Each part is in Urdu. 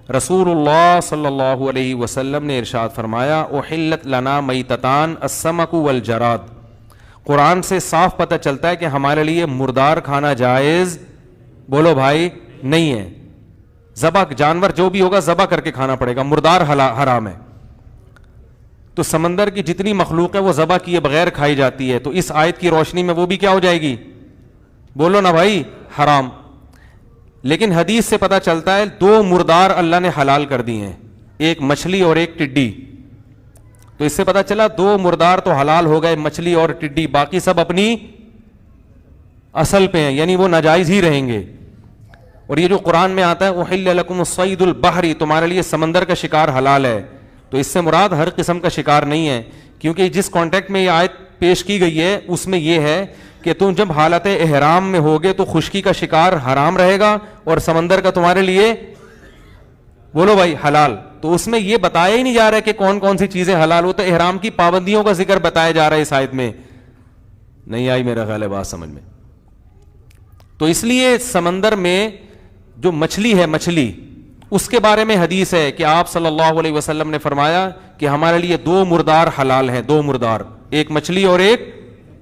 رسول اللہ صلی اللہ علیہ وسلم نے ارشاد فرمایا احلت لنا میتتان السمک والجراد. قرآن سے صاف پتہ چلتا ہے کہ ہمارے لیے مردار کھانا جائز بولو بھائی نہیں ہے. ذبح جانور جو بھی ہوگا ذبح کر کے کھانا پڑے گا, مردار حرام ہے. تو سمندر کی جتنی مخلوق ہے وہ ذبح کیے بغیر کھائی جاتی ہے, تو اس آیت کی روشنی میں وہ بھی کیا ہو جائے گی بولو نا بھائی حرام. لیکن حدیث سے پتہ چلتا ہے دو مردار اللہ نے حلال کر دی ہیں, ایک مچھلی اور ایک ٹڈی. تو اس سے پتہ چلا دو مردار تو حلال ہو گئے, مچھلی اور ٹڈی, باقی سب اپنی اصل پہ ہیں, یعنی وہ ناجائز ہی رہیں گے. اور یہ جو قرآن میں آتا ہے احل لکم الصید البحری, تمہارے لیے سمندر کا شکار حلال ہے, تو اس سے مراد ہر قسم کا شکار نہیں ہے, کیونکہ جس کانٹیکٹ میں یہ آیت پیش کی گئی ہے اس میں یہ ہے کہ تم جب حالت احرام میں ہوگے تو خشکی کا شکار حرام رہے گا اور سمندر کا تمہارے لیے بولو بھائی حلال. تو اس میں یہ بتایا ہی نہیں جا رہا ہے کہ کون کون سی چیزیں حلال ہو, تو احرام کی پابندیوں کا ذکر بتایا جا رہا ہے اس آیت میں. نہیں آئی میرا خیال ہے بات سمجھ میں. تو اس لیے سمندر میں جو مچھلی ہے, مچھلی اس کے بارے میں حدیث ہے کہ آپ صلی اللہ علیہ وسلم نے فرمایا کہ ہمارے لیے دو مردار حلال ہیں, دو مردار, ایک مچھلی اور ایک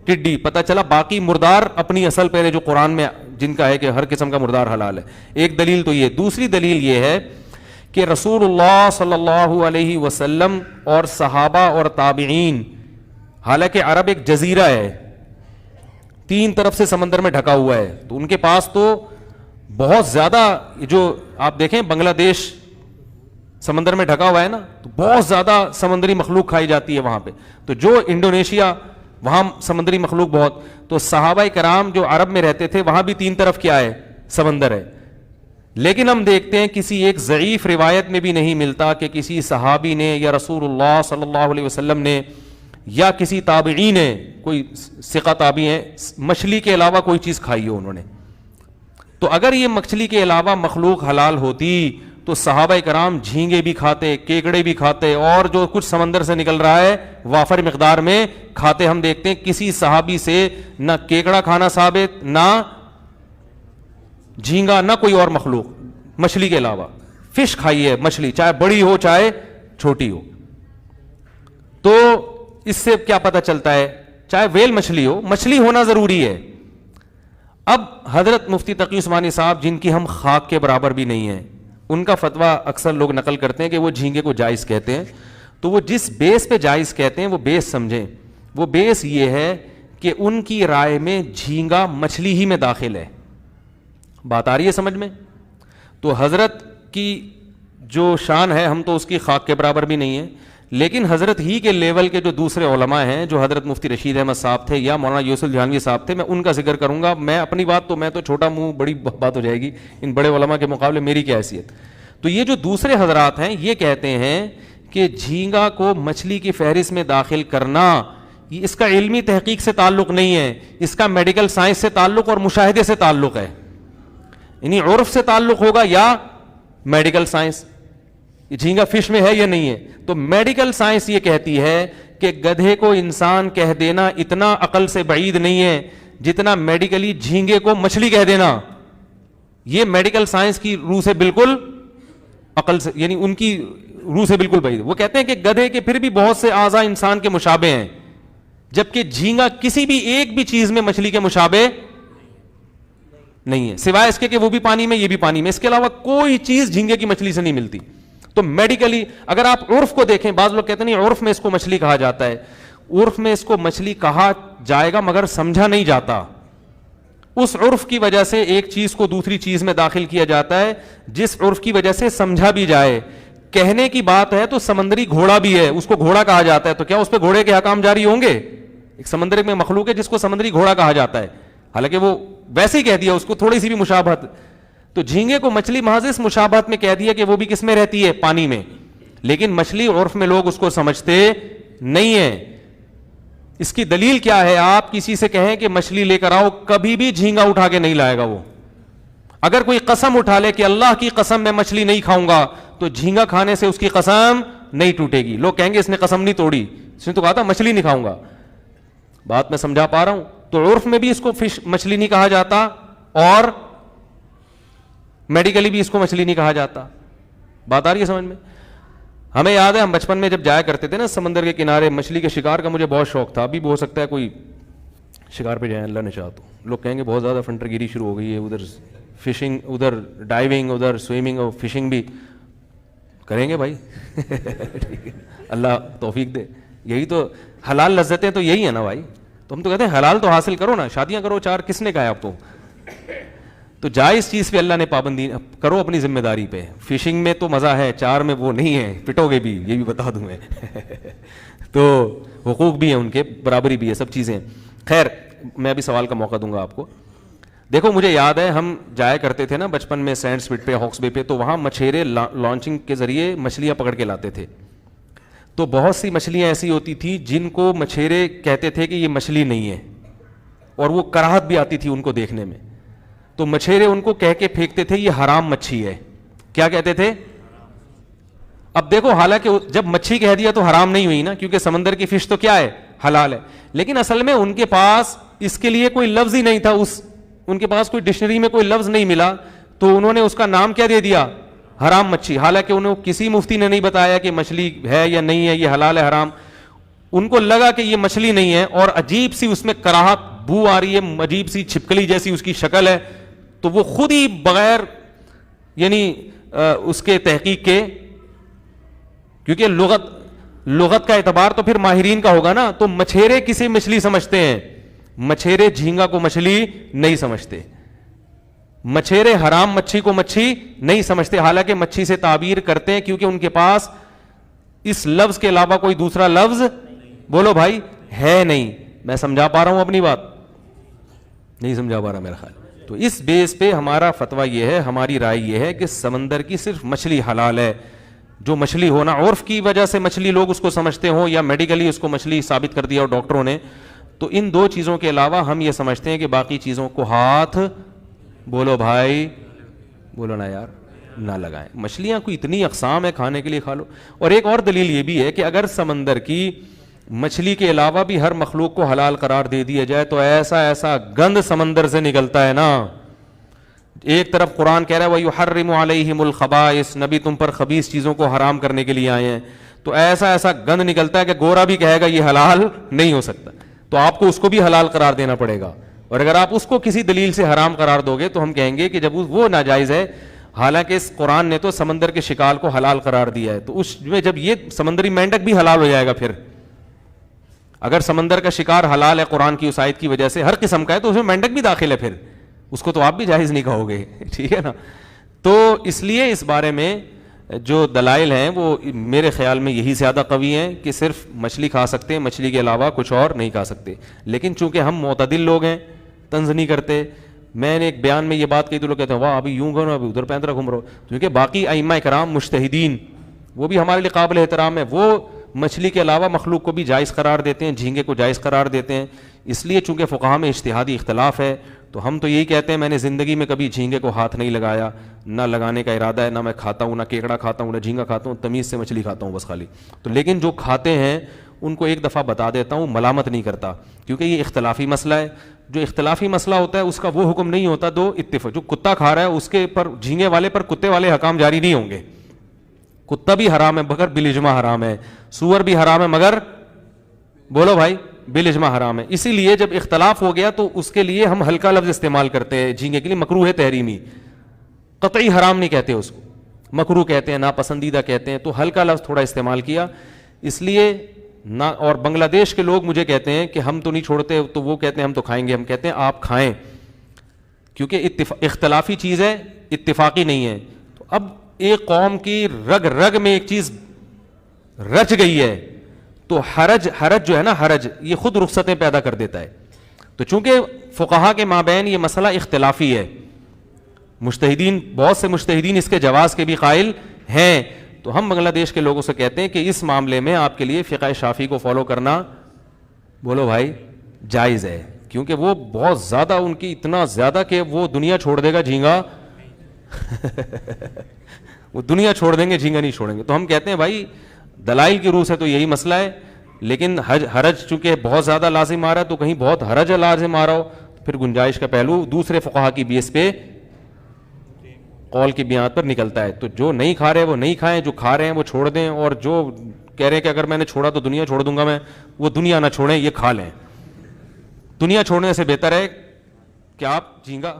ٹڈی. پتہ چلا باقی مردار اپنی اصل پہلے جو قرآن میں جن کا ہے کہ ہر قسم کا مردار حلال ہے. ایک دلیل تو یہ. دوسری دلیل یہ ہے کہ رسول اللہ صلی اللہ علیہ وسلم اور صحابہ اور تابعین, حالانکہ عرب ایک جزیرہ ہے, تین طرف سے سمندر میں ڈھکا ہوا ہے, تو ان کے پاس تو بہت زیادہ, جو آپ دیکھیں بنگلہ دیش سمندر میں ڈھکا ہوا ہے نا, تو بہت زیادہ سمندری مخلوق کھائی جاتی ہے وہاں پہ. تو جو انڈونیشیا وہاں سمندری مخلوق بہت, تو صحابہ کرام جو عرب میں رہتے تھے وہاں بھی تین طرف کیا ہے سمندر ہے. لیکن ہم دیکھتے ہیں کسی ایک ضعیف روایت میں بھی نہیں ملتا کہ کسی صحابی نے یا رسول اللہ صلی اللہ علیہ وسلم نے یا کسی تابعی نے, کوئی ثقہ تابعی ہیں, مچھلی کے علاوہ کوئی چیز کھائی ہو انہوں نے. تو اگر یہ مچھلی کے علاوہ مخلوق حلال ہوتی تو صحابہ کرام جھینگے بھی کھاتے, کیکڑے بھی کھاتے, اور جو کچھ سمندر سے نکل رہا ہے وافر مقدار میں کھاتے. ہم دیکھتے ہیں کسی صحابی سے نہ کیکڑا کھانا ثابت, نہ جھینگا, نہ کوئی اور مخلوق مچھلی کے علاوہ. فش کھائی ہے مچھلی, چاہے بڑی ہو چاہے چھوٹی ہو. تو اس سے کیا پتہ چلتا ہے, چاہے ویل مچھلی ہو, مچھلی ہونا ضروری ہے. اب حضرت مفتی تقی عثمانی صاحب, جن کی ہم خاک کے برابر بھی نہیں ہیں, ان کا فتویٰ اکثر لوگ نقل کرتے ہیں کہ وہ جھینگے کو جائز کہتے ہیں. تو وہ جس بیس پہ جائز کہتے ہیں وہ بیس سمجھیں. وہ بیس یہ ہے کہ ان کی رائے میں جھینگا مچھلی ہی میں داخل ہے. بات آ رہی ہے سمجھ میں؟ تو حضرت کی جو شان ہے ہم تو اس کی خاک کے برابر بھی نہیں ہیں, لیکن حضرت ہی کے لیول کے جو دوسرے علماء ہیں, جو حضرت مفتی رشید احمد صاحب تھے یا مولانا یوسف جہانوی صاحب تھے, میں ان کا ذکر کروں گا. میں اپنی بات تو, میں تو چھوٹا منہ, بڑی بات ہو جائے گی, ان بڑے علماء کے مقابلے میری کیا حیثیت. تو یہ جو دوسرے حضرات ہیں یہ کہتے ہیں کہ جھینگا کو مچھلی کی فہرست میں داخل کرنا, اس کا علمی تحقیق سے تعلق نہیں ہے, اس کا میڈیکل سائنس سے تعلق اور مشاہدے سے تعلق ہے. یعنی عرف سے تعلق ہوگا یا میڈیکل سائنس, جھینگا فش میں ہے یا نہیں ہے. تو میڈیکل سائنس یہ کہتی ہے کہ گدھے کو انسان کہہ دینا اتنا عقل سے بعید نہیں ہے جتنا میڈیکلی جھینگے کو مچھلی کہہ دینا. یہ میڈیکل سائنس کی روح سے بالکل عقل سے, یعنی ان کی روح سے بالکل بعید. وہ کہتے ہیں کہ گدھے کے پھر بھی بہت سے اعضاء انسان کے مشابہ ہیں, جبکہ جھینگا کسی بھی ایک بھی چیز میں مچھلی کے مشابہ نہیں ہے, سوائے اس کے کہ وہ بھی پانی میں یہ بھی پانی میں. اس کے علاوہ کوئی چیز جھینگے کی مچھلی سے نہیں ملتی. تو میڈیکلی اگر آپ عرف کو دیکھیں, بعض لوگ کہتے ہیں نہیں عرف میں اس کو مچھلی کہا جاتا ہے. عرف میں اس کو مچھلی کہا جائے گا مگر سمجھا نہیں جاتا. اس عرف کی وجہ سے ایک چیز کو دوسری چیز میں داخل کیا جاتا ہے, جس عرف کی وجہ سے سمجھا بھی جائے. کہنے کی بات ہے تو سمندری گھوڑا بھی ہے, اس کو گھوڑا کہا جاتا ہے, تو کیا اس پہ گھوڑے کے حکام جاری ہوں گے؟ ایک سمندر میں مخلوق ہے جس کو سمندری گھوڑا کہا جاتا ہے, حالانکہ وہ ویسے ہی کہہ دیا, اس کو تھوڑی سی بھی مشابہت. تو جھینگے کو مچھلی محض اس مشابہت میں کہہ دیا کہ وہ بھی کس میں رہتی ہے, پانی میں. لیکن مچھلی عرف میں لوگ اس کو سمجھتے نہیں ہیں. اس کی دلیل کیا ہے؟ آپ کسی سے کہیں کہ مچھلی لے کر آؤ, کبھی بھی جھینگا اٹھا کے نہیں لائے گا وہ. اگر کوئی قسم اٹھا لے کہ اللہ کی قسم میں مچھلی نہیں کھاؤں گا, تو جھینگا کھانے سے اس کی قسم نہیں ٹوٹے گی. لوگ کہیں گے اس نے قسم نہیں توڑی, اس نے تو کہا تھا مچھلی نہیں کھاؤں گا. بات میں سمجھا پا رہا ہوں؟ تو عرف میں بھی اس کو فش مچھلی نہیں کہا جاتا, اور میڈیکلی بھی اس کو مچھلی نہیں کہا جاتا. بات آ رہی ہے سمجھ میں؟ ہمیں یاد ہے ہم بچپن میں جب جایا کرتے تھے نا سمندر کے کنارے, مچھلی کے شکار کا مجھے بہت شوق تھا. ابھی بھی ہو سکتا ہے کوئی شکار پہ جائیں, اللہ نے چاہا تو. لوگ کہیں گے بہت زیادہ فنٹر گیری شروع ہو گئی ہے, ادھر فشنگ, ادھر ڈائیونگ, ادھر سوئمنگ اور فشنگ بھی کریں گے بھائی. ٹھیک ہے, اللہ توفیق دے. یہی تو حلال لذتیں تو یہی ہے نا بھائی. تو ہم تو کہتے ہیں حلال تو حاصل کرو نا, شادیاں کرو 4, کس نے کہا ہے آپ کو؟ تو جائز چیز پہ اللہ نے پابندی کرو اپنی ذمہ داری پہ. فشنگ میں تو مزہ ہے, 4 میں وہ نہیں ہے, پٹو گے بھی, یہ بھی بتا دوں میں. تو حقوق بھی ہیں ان کے, برابری بھی ہے, سب چیزیں. خیر میں ابھی سوال کا موقع دوں گا آپ کو. دیکھو مجھے یاد ہے ہم جایا کرتے تھے نا بچپن میں سینڈ سپٹ پہ, ہاکس بے پہ, تو وہاں مچھیرے لانچنگ کے ذریعے مچھلیاں پکڑ کے لاتے تھے. تو بہت سی مچھلیاں ایسی ہوتی تھی جن کو مچھیرے کہتے تھے کہ یہ مچھلی نہیں ہے, اور وہ کراہت بھی آتی تھی ان کو دیکھنے میں. تو مچھیرے ان کو کہہ کے پھینکتے تھے یہ حرام مچھی ہے. کیا کہتے تھے؟ اب دیکھو حالانکہ جب مچھی کہہ دیا تو حرام نہیں ہوئی نا, کیونکہ سمندر کی فش تو کیا ہے, حلال ہے. لیکن اصل میں ان کے پاس اس کے لیے کوئی لفظ ہی نہیں تھا, ان کے پاس کوئی ڈکشنری میں کوئی لفظ نہیں ملا, تو انہوں نے اس کا نام کیا دے دیا, حرام مچھی. حالانکہ انہوں کسی مفتی نے نہیں بتایا کہ مچھلی ہے یا نہیں ہے, یہ حلال ہے حرام. ان کو لگا کہ یہ مچھلی نہیں ہے, اور عجیب سی اس میں کراہت بو آ رہی ہے, عجیب سی چھپکلی جیسی اس کی شکل ہے. تو وہ خود ہی بغیر یعنی اس کے تحقیق کے, کیونکہ لغت کا اعتبار تو پھر ماہرین کا ہوگا نا, تو مچھیرے کسی مچھلی سمجھتے ہیں, مچھیرے جھینگا کو مچھلی نہیں سمجھتے, مچھیرے حرام مچھی کو مچھی نہیں سمجھتے. حالانکہ مچھی سے تعبیر کرتے ہیں کیونکہ ان کے پاس اس لفظ کے علاوہ کوئی دوسرا لفظ, بولو بھائی, ہے نہیں. میں سمجھا پا رہا ہوں اپنی بات؟ نہیں سمجھا پا رہا میرا خیال. تو اس بیس پہ ہمارا فتویٰ یہ ہے, ہماری رائے یہ ہے کہ سمندر کی صرف مچھلی حلال ہے. جو مچھلی ہونا عرف کی وجہ سے مچھلی لوگ اس کو سمجھتے ہوں, یا میڈیکلی اس کو مچھلی ثابت کر دیا ہو ڈاکٹروں نے, تو ان 2 چیزوں کے علاوہ ہم یہ سمجھتے ہیں کہ باقی چیزوں کو ہاتھ, بولو بھائی, بولو نا یار, نہ لگائیں. مچھلیاں کوئی اتنی اقسام ہے, کھانے کے لیے کھا لو. اور ایک اور دلیل یہ بھی ہے کہ اگر سمندر کی مچھلی کے علاوہ بھی ہر مخلوق کو حلال قرار دے دیا جائے تو ایسا گند سمندر سے نکلتا ہے نا. ایک طرف قرآن کہہ رہا ہے وَيُحَرِّمُ عَلَيْهِمُ الْخَبَائِثَ, نبی تم پر خبیث چیزوں کو حرام کرنے کے لیے آئے ہیں. تو ایسا گند نکلتا ہے کہ گورا بھی کہے گا یہ حلال نہیں ہو سکتا, تو آپ کو اس کو بھی حلال قرار دینا پڑے گا. اور اگر آپ اس کو کسی دلیل سے حرام قرار دو گے تو ہم کہیں گے کہ جب وہ ناجائز ہے, حالانکہ اس قرآن نے تو سمندر کے شکار کو حلال قرار دیا ہے, تو اس میں جب یہ سمندری مینڈک بھی حلال ہو جائے گا, پھر اگر سمندر کا شکار حلال ہے قرآن کی اس آیت کی وجہ سے, ہر قسم کا ہے, تو اس میں مینڈک بھی داخل ہے, پھر اس کو تو آپ بھی جائز نہیں کہو گے. ٹھیک ہے نا. تو اس لیے اس بارے میں جو دلائل ہیں وہ میرے خیال میں یہی زیادہ قوی ہیں کہ صرف مچھلی کھا سکتے ہیں, مچھلی کے علاوہ کچھ اور نہیں کھا سکتے. لیکن چونکہ ہم معتدل لوگ ہیں, طنز نہیں کرتے. میں نے ایک بیان میں یہ بات کہی تو لوگ کہتے ہیں واہ ابھی یوں گھومو, ابھی ادھر پیندرا گھوم رہو. کیونکہ باقی ائمہ کرام مجتہدین وہ بھی ہمارے لیے قابل احترام ہے, وہ مچھلی کے علاوہ مخلوق کو بھی جائز قرار دیتے ہیں, جھینگے کو جائز قرار دیتے ہیں. اس لیے چونکہ فقہا میں اجتہادی اختلاف ہے, تو ہم تو یہی کہتے ہیں, میں نے زندگی میں کبھی جھینگے کو ہاتھ نہیں لگایا, نہ لگانے کا ارادہ ہے, نہ میں کھاتا ہوں, نہ کیکڑا کھاتا ہوں, نہ جھینگا کھاتا ہوں, تمیز سے مچھلی کھاتا ہوں بس خالی. تو لیکن جو کھاتے ہیں ان کو ایک دفعہ بتا دیتا ہوں, ملامت نہیں کرتا, کیونکہ یہ اختلافی مسئلہ ہے. جو اختلافی مسئلہ ہوتا ہے اس کا وہ حکم نہیں ہوتا, دو اتفاق. جو کتا کھا رہا ہے اس کے پر جھینگے والے پر کتے والے حکام جاری نہیں ہوں گے. کتا بھی حرام ہے مگر بالاجماع حرام ہے, سور بھی حرام ہے مگر, بولو بھائی, بالاجماع حرام ہے. اسی لیے جب اختلاف ہو گیا تو اس کے لیے ہم ہلکا لفظ استعمال کرتے ہیں جھینگے کے لیے, مکروہ ہے تحریمی, قطعی حرام نہیں کہتے اس کو, مکروہ کہتے ہیں, ناپسندیدہ کہتے ہیں. تو ہلکا لفظ تھوڑا استعمال کیا اس لیے نہ. اور بنگلہ دیش کے لوگ مجھے کہتے ہیں کہ ہم تو نہیں چھوڑتے, تو وہ کہتے ہیں ہم تو کھائیں گے. ہم کہتے ہیں آپ کھائیں, کیونکہ اختلافی چیز ہے, اتفاقی نہیں ہے. تو اب ایک قوم کی رگ رگ میں ایک چیز رچ گئی ہے, تو حرج جو ہے نا, حرج یہ خود رخصتیں پیدا کر دیتا ہے. تو چونکہ فقہا کے مابین یہ مسئلہ اختلافی ہے, مجتہدین, بہت سے مجتہدین اس کے جواز کے بھی قائل ہیں, تو ہم بنگلہ دیش کے لوگوں سے کہتے ہیں کہ اس معاملے میں آپ کے لیے فقہ شافعی کو فالو کرنا, بولو بھائی, جائز ہے. کیونکہ وہ بہت زیادہ, ان کی اتنا زیادہ کہ وہ دنیا چھوڑ دے گا جھینگا وہ دنیا چھوڑ دیں گے, جھینگا نہیں چھوڑیں گے. تو ہم کہتے ہیں بھائی دلائل کی روح سے تو یہی مسئلہ ہے, لیکن حرج چونکہ بہت زیادہ لازم آ رہا ہے, تو کہیں بہت حرج لازم آ رہا ہو, پھر گنجائش کا پہلو دوسرے فقہا کی بیس پہ قول کی بنیاد پر نکلتا ہے. تو جو نہیں کھا رہے وہ نہیں کھائیں, جو کھا رہے ہیں وہ چھوڑ دیں, اور جو کہہ رہے ہیں کہ اگر میں نے چھوڑا تو دنیا چھوڑ دوں گا میں, وہ دنیا نہ چھوڑیں, یہ کھا لیں. دنیا چھوڑنے سے بہتر ہے کہ آپ جھینگا